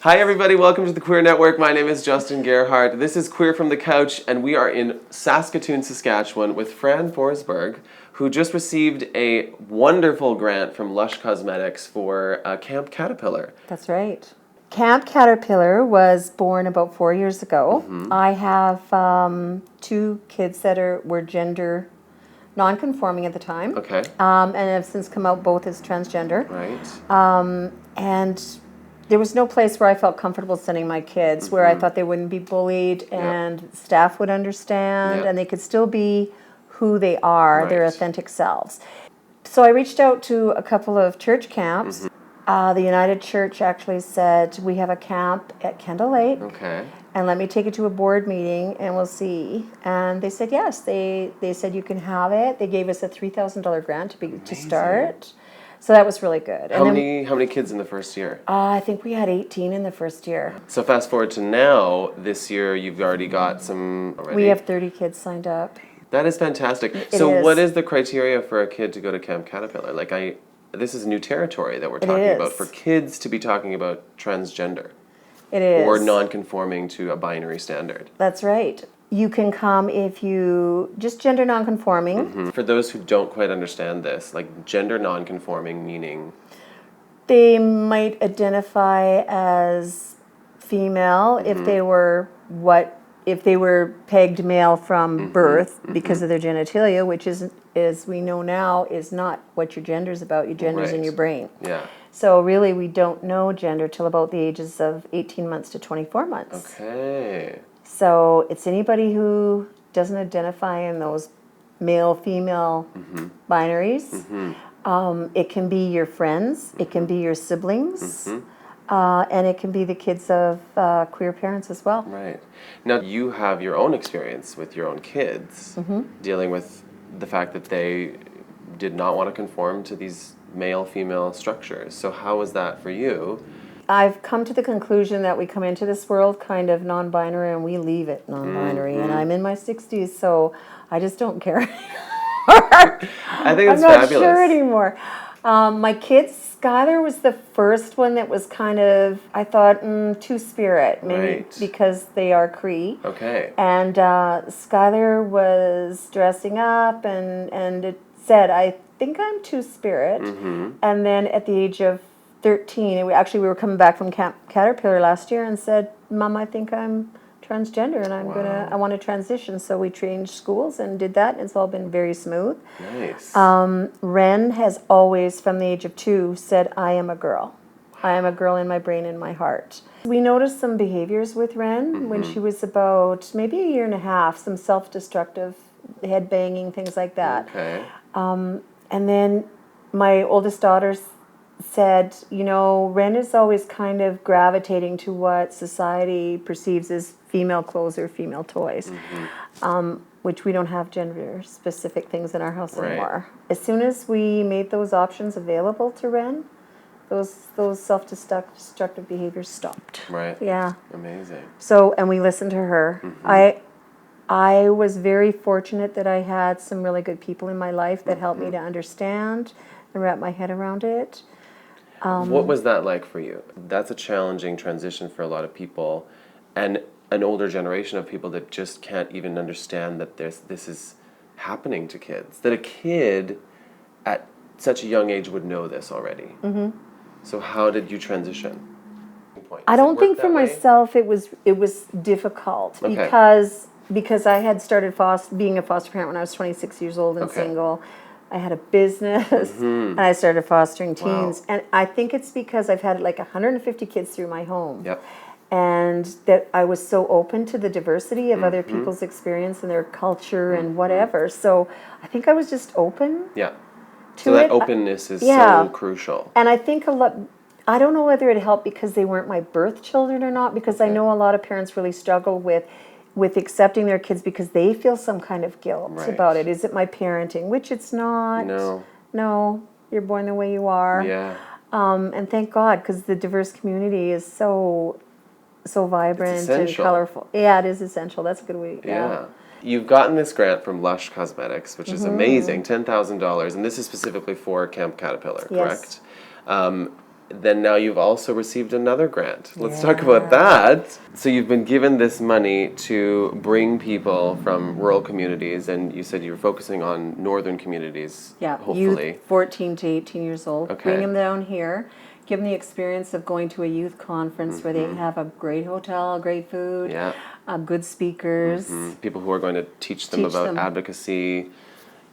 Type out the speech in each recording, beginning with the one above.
Hi everybody, welcome to the Queer Network. My name is Justin Gerhard. This is Queer from the Couch, and we are in Saskatoon, Saskatchewan with Fran, who just received a wonderful grant from Lush Cosmetics for Camp Caterpillar. That's right. Camp Caterpillar was born about 4 years ago. I have two kids that were gender nonconforming at the time. Okay. And have since come out both as transgender. Right. And there was no place where I felt comfortable sending my kids, where I thought they wouldn't be bullied and staff would understand and they could still be who they are, their authentic selves. So I reached out to a couple of church camps. The United Church actually said, we have a camp at Kendall Lake. Okay. And let me take it to a board meeting and we'll see. And they said yes. They said you can have it. They gave us a $3,000 grant to start. So that was really good. How many kids in the first year? I think we had 18 in the first year. So fast forward to now, this year you've already got some already. We have 30 kids signed up. That is fantastic. What is the criteria for a kid to go to Camp Caterpillar? This is new territory that we're talking about for kids to be talking about transgender. It is. Or non-conforming to a binary standard. That's right. You can come if you just gender non-conforming. For those who don't quite understand this, like gender non-conforming meaning? They might identify as female if they were pegged male from birth because of their genitalia, which is, as we know now, is not what your gender is about. Your gender is in your brain. Yeah. So really, we don't know gender till about the ages of 18 months to 24 months. Okay. So it's anybody who doesn't identify in those male-female binaries. It can be your friends. It can be your siblings. And it can be the kids of queer parents as well. Right. Now, you have your own experience with your own kids dealing with the fact that they did not want to conform to these male-female structures. So how was that for you? I've come to the conclusion that we come into this world kind of non-binary and we leave it non-binary. And I'm in my 60s, so I just don't care anymore. I think it's fabulous. I'm not sure anymore. My kids, Skylar was the first one that was kind of, I thought, two-spirit, maybe because they are Cree. Okay. And Skylar was dressing up and it said, I think I'm two-spirit. And then at the age of 13, we were coming back from Camp Caterpillar last year and said, Mom, I think I'm transgender and I want to transition. So we changed schools and did that, and it's all been very smooth. Nice. Ren has always, from the age of 2, said, I am a girl. I am a girl in my brain and my heart. We noticed some behaviors with Ren when she was about maybe a year and a half, some self-destructive, head banging, things like that. Okay. And then my oldest daughter said, Ren is always kind of gravitating to what society perceives as female clothes or female toys, which we don't have gender-specific things in our house anymore. As soon as we made those options available to Ren, those self-destructive behaviors stopped. Right. Yeah. Amazing. So, and we listened to her. I was very fortunate that I had some really good people in my life that helped me to understand and wrap my head around it. What was that like for you? That's a challenging transition for a lot of people, and an older generation of people that just can't even understand that this is happening to kids. That a kid at such a young age would know this already. So how did you transition? I don't think for myself it was difficult because I had started being a foster parent when I was 26 years old and single. I had a business and I started fostering teens. And I think it's because I've had like 150 kids through my home. And that I was so open to the diversity of other people's experience and their culture and whatever. So I think I was just open to so that openness is so crucial. And I think I don't know whether it helped because they weren't my birth children or not, because I know a lot of parents really struggle with accepting their kids because they feel some kind of guilt about it. Is it my parenting? Which it's not. No, you're born the way you are. Yeah. And thank God, because the diverse community is so vibrant and colorful. Yeah, it is essential. That's a good way. Yeah. You've gotten this grant from Lush Cosmetics, which is amazing, $10,000, and this is specifically for Camp Caterpillar, correct? then now you've also received another grant. Let's talk about that. So you've been given this money to bring people from rural communities, and you said you were focusing on northern communities, hopefully. Youth 14 to 18 years old. Okay. Bring them down here. Give them the experience of going to a youth conference where they have a great hotel, great food, good speakers. People who are going to teach them about advocacy.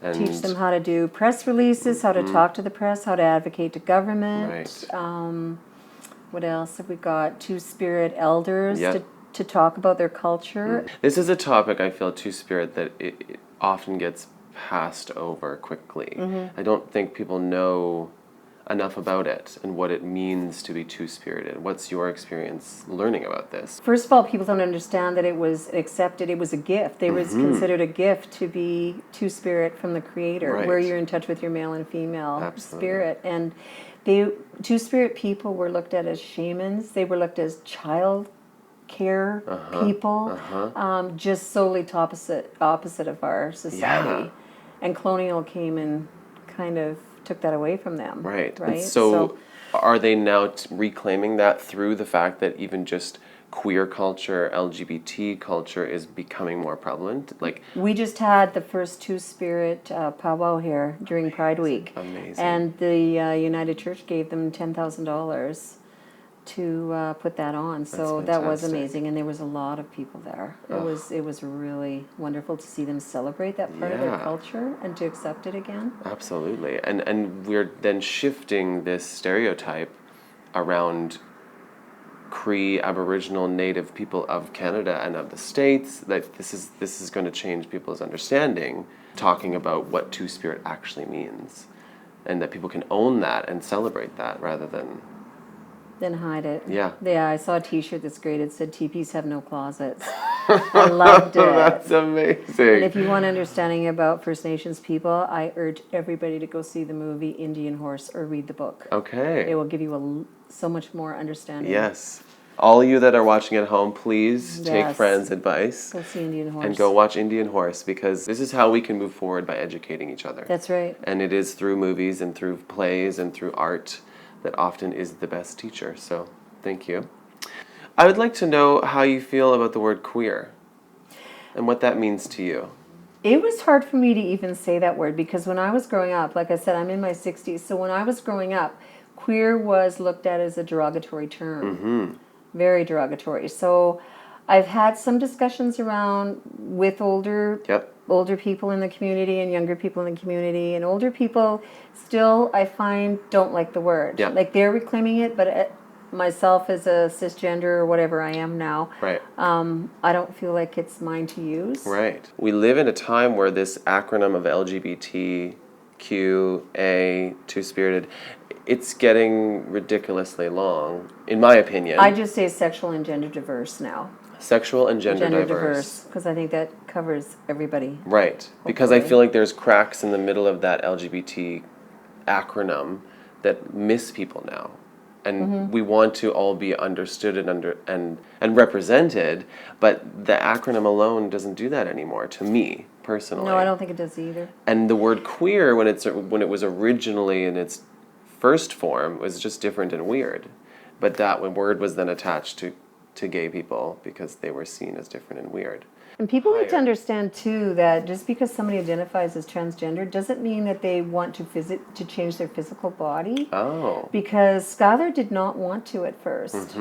And teach them how to do press releases, how to talk to the press, how to advocate to government. Right. What else have we got? Two-Spirit elders to talk about their culture. This is a topic, I feel, Two-Spirit, that it often gets passed over quickly. I don't think people know enough about it and what it means to be two-spirited. What's your experience learning about this? First of all, people don't understand that it was accepted. It was a gift. It was considered a gift to be two-spirit from the Creator, where you're in touch with your male and female spirit. And two-spirit people were looked at as shamans. They were looked as child care people, just solely opposite of our society. And colonial came and kind of took that away from them. Right. And so are they now reclaiming that through the fact that even just queer culture, LGBT culture is becoming more prevalent? Like, we just had the first two-spirit powwow here during Pride Week. Amazing. And the United Church gave them $10,000 to put that on. So that was amazing, and there was a lot of people there. It was really wonderful to see them celebrate that part of their culture and to accept it again. Absolutely. And we're then shifting this stereotype around Cree, Aboriginal, Native people of Canada and of the States, that this is going to change people's understanding, talking about what two-spirit actually means, and that people can own that and celebrate that rather than hide it. Yeah, I saw a T-shirt that's great. It said, "TPs have no closets." I loved it. That's amazing. And if you want understanding about First Nations people, I urge everybody to go see the movie Indian Horse or read the book. Okay. It will give you so much more understanding. Yes. All you that are watching at home, please take Fran's advice. Go see Indian Horse. And go watch Indian Horse, because this is how we can move forward, by educating each other. That's right. And it is through movies and through plays and through art that often is the best teacher. So thank you. I would like to know how you feel about the word queer and what that means to you. It was hard for me to even say that word, because when I was growing up, like I said, I'm in my 60s, so when I was growing up, queer was looked at as a derogatory term. Very derogatory. So I've had some discussions around with older people in the community and younger people in the community, and older people still, I find, don't like the word. Like, they're reclaiming it, but myself as a cisgender or whatever I am now, I don't feel like it's mine to use. Right. We live in a time where this acronym of LGBTQA, two-spirited, it's getting ridiculously long, in my opinion. I just say sexual and gender diverse now. Sexual and gender diverse. Because I think that covers everybody. Right. Hopefully. Because I feel like there's cracks in the middle of that LGBT acronym that miss people now. And we want to all be understood and represented, but the acronym alone doesn't do that anymore, to me personally. No, I don't think it does either. And the word queer, when it was originally in its first form, was just different and weird. But that word was then attached to gay people because they were seen as different and weird. And people need to understand too that just because somebody identifies as transgender doesn't mean that they want to change their physical body. Oh. Because Skylar did not want to at first.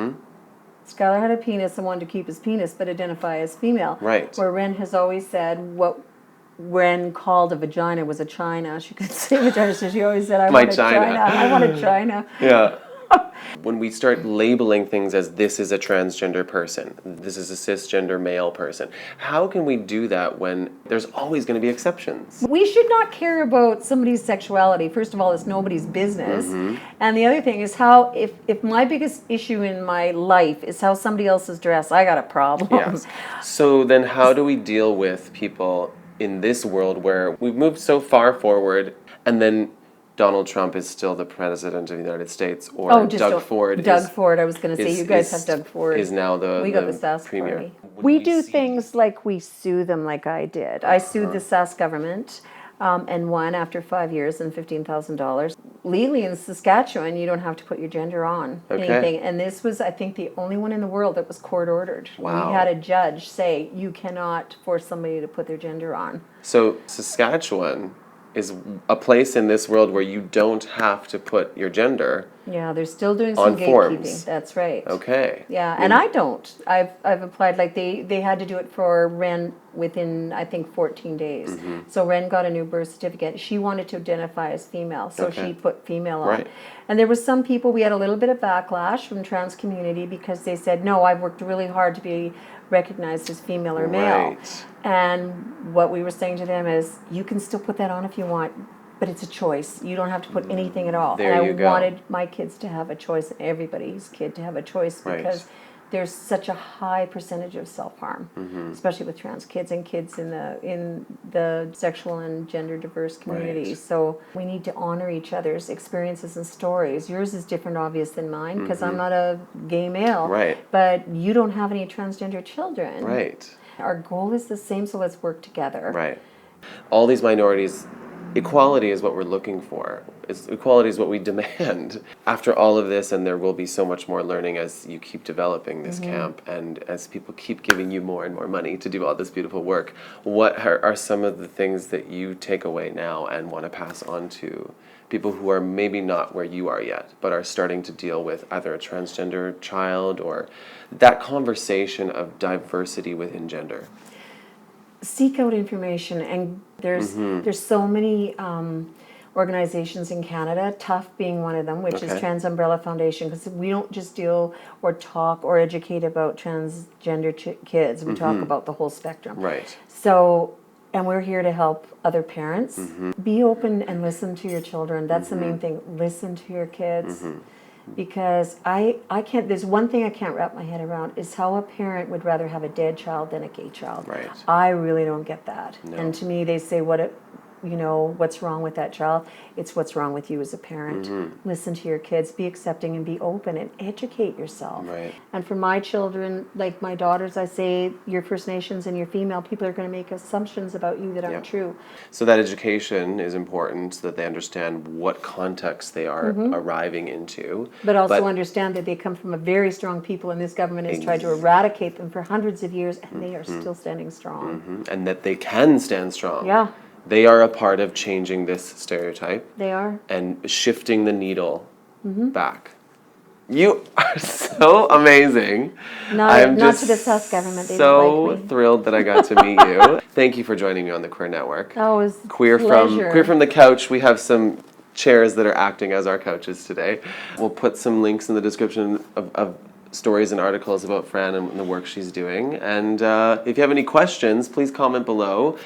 Skylar had a penis and wanted to keep his penis but identify as female. Right. Where Ren has always said what Ren called a vagina was a china. She couldn't say vagina, so she always said, I want a china. I want a china. Yeah. When we start labeling things as this is a transgender person, this is a cisgender male person, how can we do that when there's always going to be exceptions? We should not care about somebody's sexuality. First of all, it's nobody's business. And the other thing is how, if my biggest issue in my life is how somebody else is dressed, I got a problem. Yes. So then how do we deal with people in this world where we've moved so far forward, and then Donald Trump is still the president of the United States, or Doug Ford. Doug Ford, I was going to say, you guys have Doug Ford. Is now we got the Sask premier. Party. We do things like we sue them, like I did. I sued the Sask government. and one after 5 years and $15,000. Legally in Saskatchewan, you don't have to put your gender on anything. And this was, I think, the only one in the world that was court ordered. Wow. We had a judge say you cannot force somebody to put their gender on. So Saskatchewan is a place in this world where you don't have to put your gender. Yeah, they're still doing some gatekeeping. Forms. That's right. Okay. Yeah, and I don't. I've applied, like they had to do it for Ren within, I think, 14 days. So Ren got a new birth certificate. She wanted to identify as female, so she put female on. Right. And there was some people, we had a little bit of backlash from trans community because they said, no, I've worked really hard to be recognized as female or male. Right. And what we were saying to them is, you can still put that on if you want, but it's a choice. You don't have to put anything at all. There and you I go. wanted my kids to have a choice, and everybody's kid to have a choice, because there's such a high percentage of self-harm, especially with trans kids and kids in the sexual and gender diverse community. So we need to honor each other's experiences and stories. Yours is different, obvious, than mine, because I'm not a gay male. Right. But you don't have any transgender children. Right. Our goal is the same, so let's work together. Right. All these minorities, equality is what we're looking for. Equality is what we demand. After all of this, and there will be so much more learning as you keep developing this camp, and as people keep giving you more and more money to do all this beautiful work, what are some of the things that you take away now and want to pass on to people who are maybe not where you are yet, but are starting to deal with either a transgender child or that conversation of diversity within gender? Seek out information, and there's so many organizations in Canada, Tough being one of them, which is Trans Umbrella Foundation, because we don't just deal or talk or educate about transgender kids, we talk about the whole spectrum. Right. So, and we're here to help other parents. Be open and listen to your children. That's the main thing. Listen to your kids. Because I can't, there's one thing I can't wrap my head around, is how a parent would rather have a dead child than a gay child. Right. I really don't get that. No. And to me, they say, what's wrong with that child? It's what's wrong with you as a parent. Listen to your kids, be accepting and be open, and educate yourself. Right. And for my children, like my daughters, I say, you're First Nations and you're female, people are going to make assumptions about you that aren't true. So that education is important, so that they understand what context they are arriving into. But also understand that they come from a very strong people, and this government has tried to eradicate them for hundreds of years, and they are still standing strong. And that they can stand strong. Yeah. They are a part of changing this stereotype. They are. And shifting the needle back. You are so amazing. Not to the South government. They so like me. Thrilled that I got to meet you. Thank you for joining me on the Queer Network. Oh, it was Queer from the couch. We have some chairs that are acting as our couches today. We'll put some links in the description of stories and articles about Fran and the work she's doing. And if you have any questions, please comment below.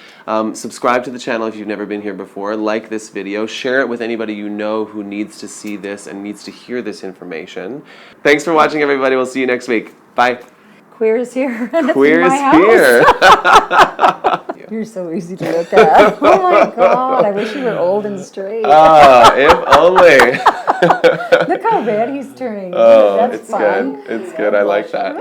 Subscribe to the channel if you've never been here before. Like this video. Share it with anybody you know who needs to see this and needs to hear this information. Thanks for watching, everybody. We'll see you next week. Bye. Queer is here. Queer is here. You're so easy to look at. Oh my God. I wish you were old and straight. If only. Look how red he's turning. Oh, That's it's fun. good. It's good. I like that.